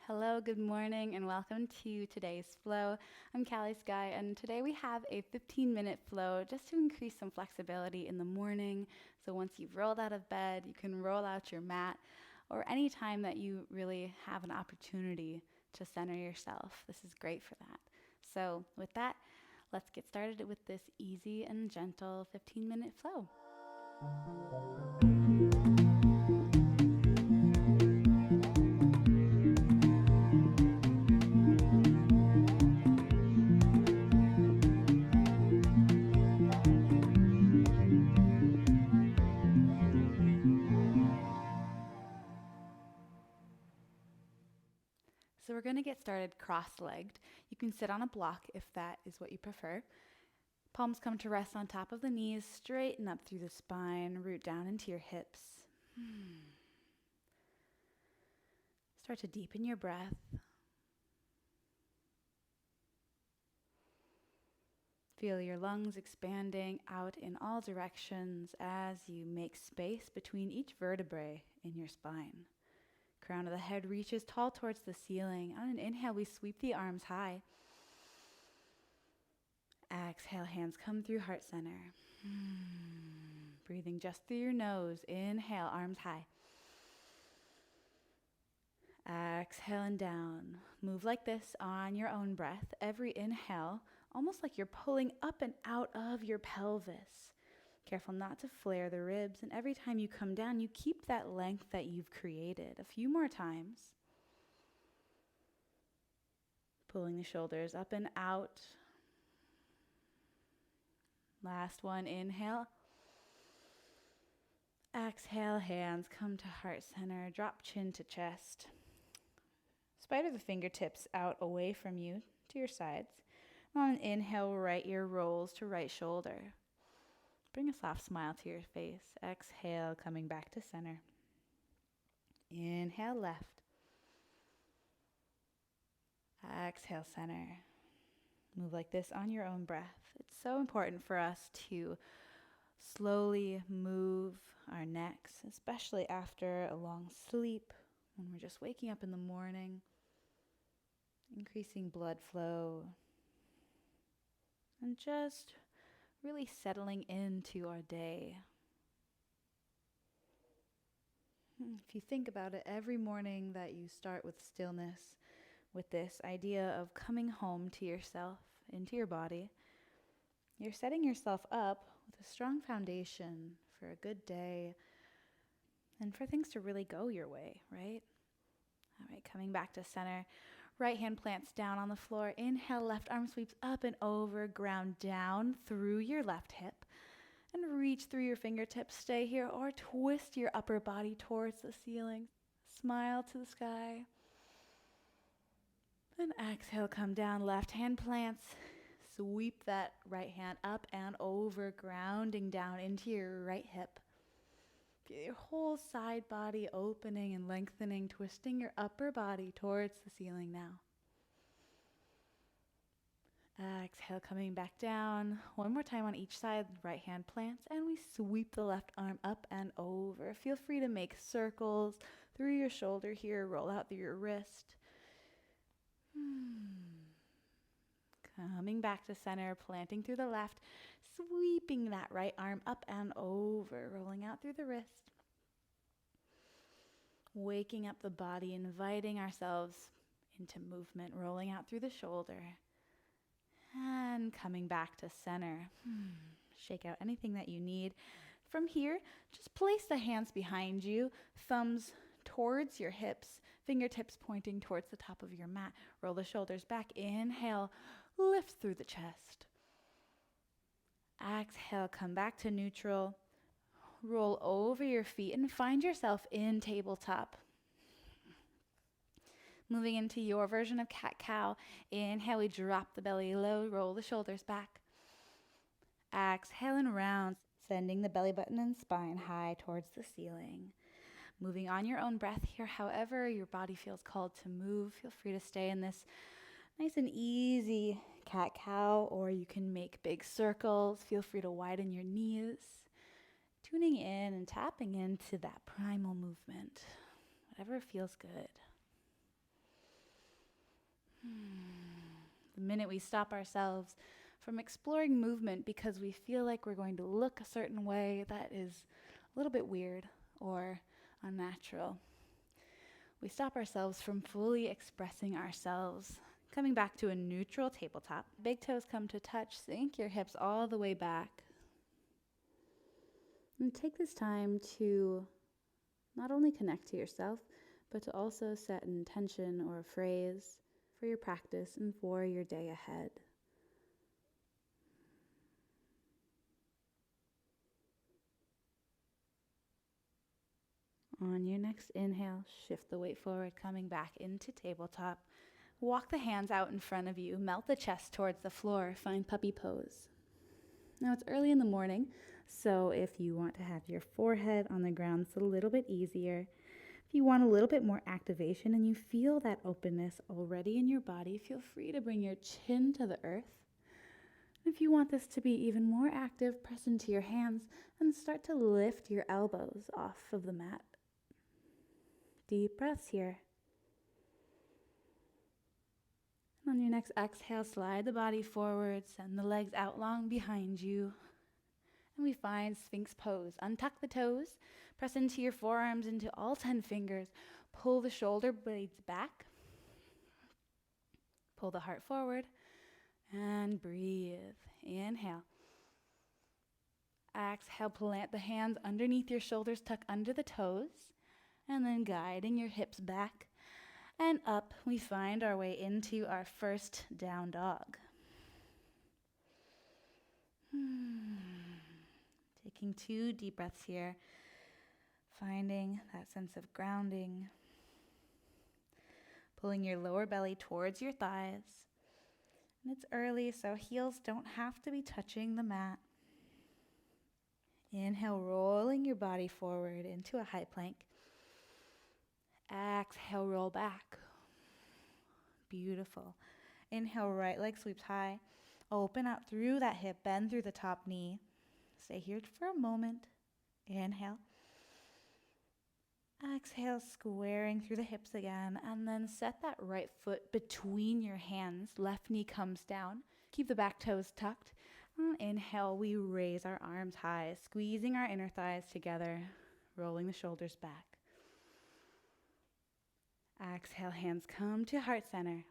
Hello, good morning, and welcome to today's flow. I'm Skye, and today we have a 15-minute flow just to increase some flexibility in the morning. So once you've rolled out of bed, you can roll out your mat, or any time that you really have an opportunity to center yourself. This is great for that. So with that, let's get started with this easy and gentle 15-minute flow. So we're going to get started cross-legged. You can sit on a block if that is what you prefer. Palms come to rest on top of the knees, straighten up through the spine, root down into your hips. Start to deepen your breath. Feel your lungs expanding out in all directions as you make space between each vertebrae in your spine. Crown of the head reaches tall towards the ceiling. On an inhale, we sweep the arms high. Exhale, hands come through heart center. Breathing just through your nose. Inhale, arms high. Exhale and down. Move like this on your own breath. Every inhale, almost like you're pulling up and out of your pelvis. Careful not to flare the ribs, and every time you come down, you keep that length that you've created. A few more times. Pulling the shoulders up and out. Last one, inhale. Exhale, hands come to heart center. Drop chin to chest. Spider the fingertips out away from you to your sides. On an inhale, right ear rolls to right shoulder. Bring a soft smile to your face. Exhale, coming back to center. Inhale, left. Exhale, center. Move like this on your own breath. It's so important for us to slowly move our necks, especially after a long sleep, when we're just waking up in the morning, increasing blood flow, and just really settling into our day. If you think about it, every morning that you start with stillness, with this idea of coming home to yourself, into your body, you're setting yourself up with a strong foundation for a good day and for things to really go your way, right? All right, coming back to center. Right hand plants down on the floor. Inhale, left arm sweeps up and over, ground down through your left hip. And reach through your fingertips. Stay here or twist your upper body towards the ceiling. Smile to the sky. And exhale, come down. Left hand plants. Sweep that right hand up and over, grounding down into your right hip. Feel your whole side body opening and lengthening, twisting your upper body towards the ceiling now. Exhale, coming back down. One more time on each side, right hand plants, and we sweep the left arm up and over. Feel free to make circles through your shoulder here, roll out through your wrist. Coming back to center, planting through the left, sweeping that right arm up and over, rolling out through the wrist. Waking up the body, inviting ourselves into movement, rolling out through the shoulder. And coming back to center. Shake out anything that you need. From here, just place the hands behind you, thumbs towards your hips, fingertips pointing towards the top of your mat. Roll the shoulders back. Inhale, lift through the chest. Exhale, come back to neutral. Roll over your feet and find yourself in tabletop. Moving into your version of cat-cow. Inhale, we drop the belly low, roll the shoulders back. Exhale and round, sending the belly button and spine high towards the ceiling. Moving on your own breath here, however your body feels called to move. Feel free to stay in this nice and easy cat-cow, or you can make big circles. Feel free to widen your knees. Tuning in and tapping into that primal movement, whatever feels good. minute we stop ourselves from exploring movement because we feel like we're going to look a certain way that is a little bit weird or unnatural. We stop ourselves from fully expressing ourselves, coming back to a neutral tabletop. Big toes come to touch, sink your hips all the way back. And take this time to not only connect to yourself, but to also set an intention or a phrase for your practice and for your day ahead. On your next inhale, shift the weight forward, coming back into tabletop. Walk the hands out in front of you, melt the chest towards the floor, find puppy pose. Now it's early in the morning, so if you want to have your forehead on the ground, it's a little bit easier. If you want a little bit more activation and you feel that openness already in your body, feel free to bring your chin to the earth. If you want this to be even more active, press into your hands and start to lift your elbows off of the mat. Deep breaths here. And on your next exhale, slide the body forward, send the legs out long behind you. And we find Sphinx pose. Untuck the toes, press into your forearms, into all 10 fingers. Pull the shoulder blades back. Pull the heart forward and breathe. Inhale. Exhale, plant the hands underneath your shoulders, tuck under the toes, and then guiding your hips back and up, we find our way into our first down dog. Taking 2 deep breaths here, finding that sense of grounding, pulling your lower belly towards your thighs. And it's early, so heels don't have to be touching the mat. Inhale, rolling your body forward into a high plank. Exhale, roll back. Beautiful. Inhale, right leg sweeps high. Open out through that hip, bend through the top knee. Stay here for a moment. Inhale. Exhale, squaring through the hips again, and then set that right foot between your hands. Left knee comes down. Keep the back toes tucked. Inhale, we raise our arms high, squeezing our inner thighs together, rolling the shoulders back. Exhale, hands come to heart center.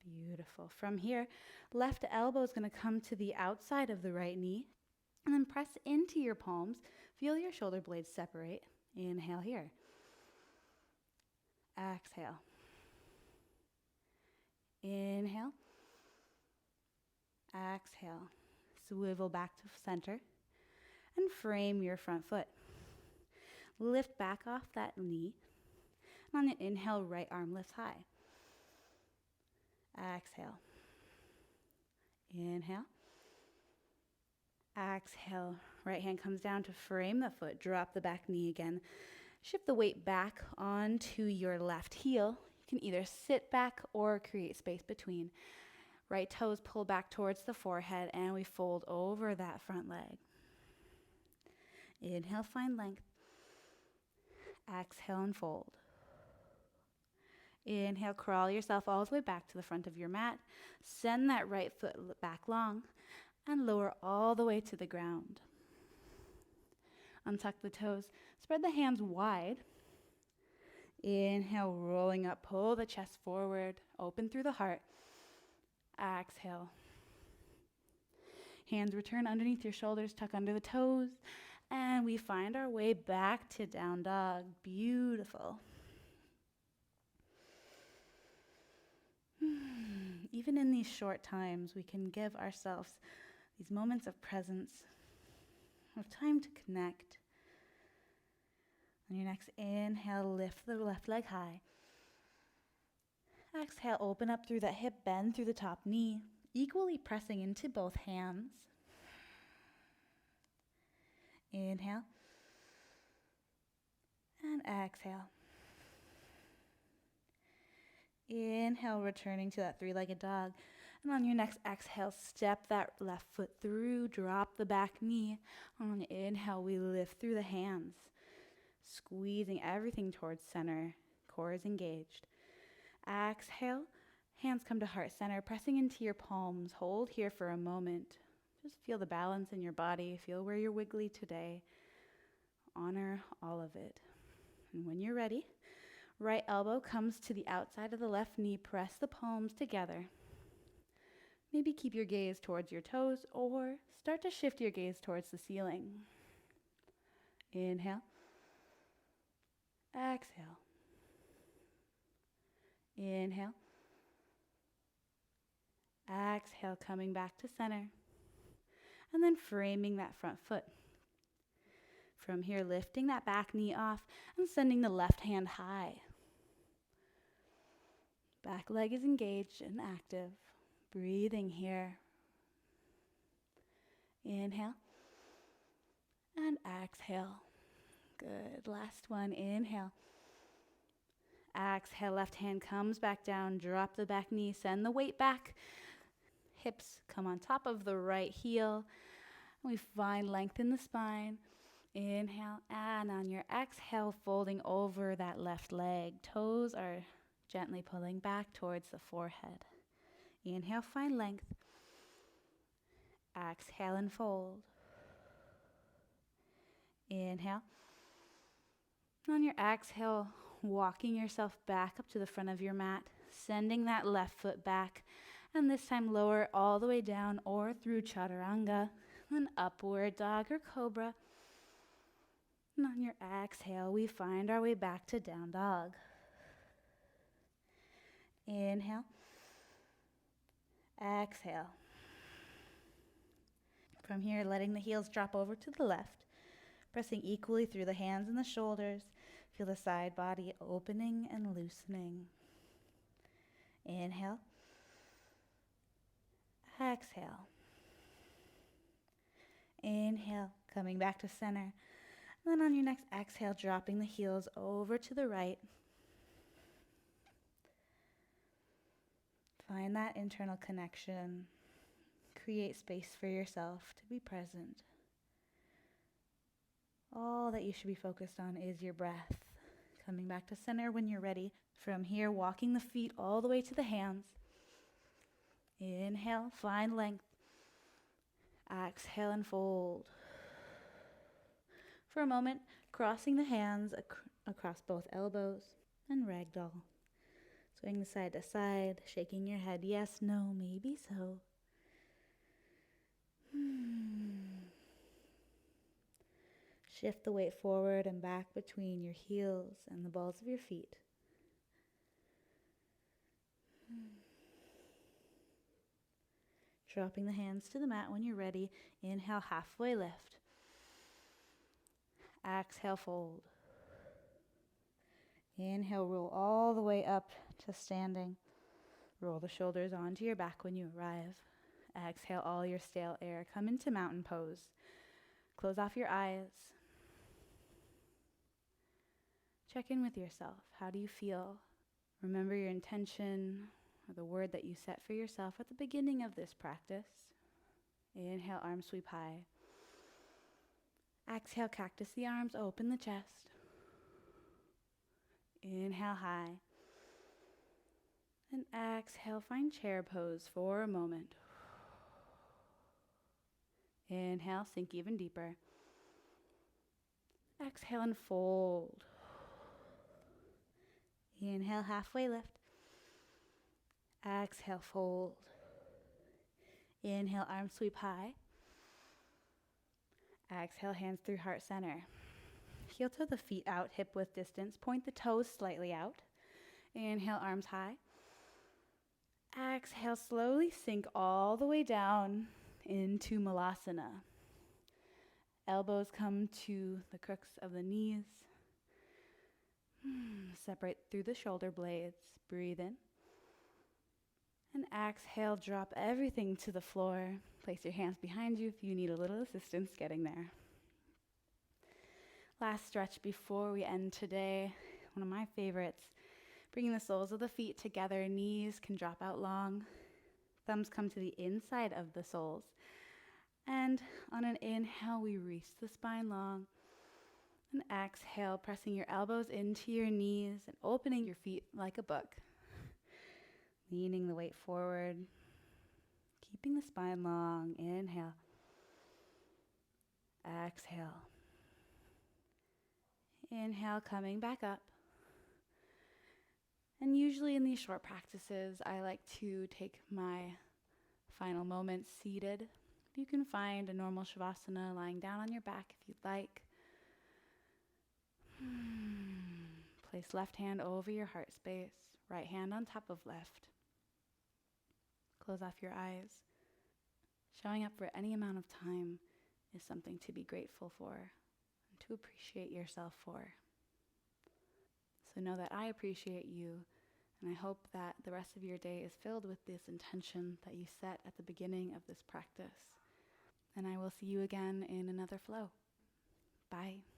Beautiful. From here, left elbow is going to come to the outside of the right knee, and then press into your palms. Feel your shoulder blades separate. Inhale here. Exhale. Inhale. Exhale. Swivel back to center and frame your front foot. Lift back off that knee. And on the inhale, right arm lifts high. Exhale. Inhale. Exhale. Right hand comes down to frame the foot. Drop the back knee again. Shift the weight back onto your left heel. You can either sit back or create space between. Right toes pull back towards the forehead, and we fold over that front leg. Inhale, find length. Exhale and fold. Inhale, crawl yourself all the way back to the front of your mat. Send that right foot back long and lower all the way to the ground. Untuck the toes. Spread the hands wide. Inhale, rolling up. Pull the chest forward. Open through the heart. Exhale. Hands return underneath your shoulders. Tuck under the toes. And we find our way back to down dog. Beautiful. Even in these short times, we can give ourselves these moments of presence, of time to connect. On your next inhale, lift the left leg high. Exhale, open up through that hip, bend through the top knee, equally pressing into both hands. Inhale. And exhale. Inhale, returning to that 3-legged dog. And on your next exhale, step that left foot through, drop the back knee. On the inhale, we lift through the hands, squeezing everything towards center. Core is engaged. Exhale, Hands come to heart center, pressing into your palms. Hold here for a moment. Just feel the balance in your body. Feel where you're wiggly today. Honor all of it. And when you're ready, right elbow comes to the outside of the left knee. Press the palms together. Maybe keep your gaze towards your toes or start to shift your gaze towards the ceiling. Inhale. Exhale. Inhale. Exhale, coming back to center. And then framing that front foot. From here, lifting that back knee off and sending the left hand high. Back leg is engaged and active. Breathing here. Inhale. And exhale. Good. Last one. Inhale. Exhale. Left hand comes back down. Drop the back knee. Send the weight back. Hips come on top of the right heel. We find length in the spine. Inhale. And on your exhale, folding over that left leg. Toes are gently pulling back towards the forehead. Inhale. Find length. Exhale and fold. Inhale. On your exhale, walking yourself back up to the front of your mat, sending that left foot back, and this time lower all the way down or through chaturanga, then upward dog or cobra. And on your exhale, we find our way back to down dog. Inhale. Exhale. From here, letting the heels drop over to the left, pressing equally through the hands and the shoulders. Feel the side body opening and loosening. Inhale. Exhale. Inhale, coming back to center. And then on your next exhale, dropping the heels over to the right. Find that internal connection. Create space for yourself to be present. All that you should be focused on is your breath. Coming back to center when you're ready. From here, walking the feet all the way to the hands. Inhale, find length. Exhale and fold. For a moment, crossing the hands across both elbows and ragdoll. Swing side to side, shaking your head. Yes, no, maybe so. Shift the weight forward and back between your heels and the balls of your feet. Dropping the hands to the mat when you're ready. Inhale, halfway lift. Exhale, fold. Inhale, roll all the way up to standing. Roll the shoulders onto your back when you arrive. Exhale all your stale air. Come into mountain pose. Close off your eyes. Check in with yourself. How do you feel? Remember your intention or the word that you set for yourself at the beginning of this practice. Inhale, arms sweep high. Exhale, cactus the arms, open the chest. Inhale, high. And exhale, find chair pose for a moment. Inhale, sink even deeper. Exhale and fold. Inhale, halfway lift. Exhale, fold. Inhale, arms sweep high. Exhale, hands through heart center. Heel toe the feet out, hip width distance. Point the toes slightly out. Inhale, arms high. Exhale, slowly sink all the way down into Malasana. Elbows come to the crooks of the knees. Separate through the shoulder blades. Breathe in. And exhale, drop everything to the floor. Place your hands behind you if you need a little assistance getting there. Last stretch before we end today. One of my favorites. Bringing the soles of the feet together. Knees can drop out long. Thumbs come to the inside of the soles. And on an inhale, we reach the spine long. And exhale, pressing your elbows into your knees and opening your feet like a book. Leaning the weight forward, keeping the spine long. Inhale. Exhale. Inhale, coming back up. And usually in these short practices, I like to take my final moments seated. You can find a normal Shavasana lying down on your back if you'd like. Place left hand over your heart space, right hand on top of left. Close off your eyes. Showing up for any amount of time is something to be grateful for and to appreciate yourself for. So know that I appreciate you, and I hope that the rest of your day is filled with this intention that you set at the beginning of this practice. And I will see you again in another flow. Bye.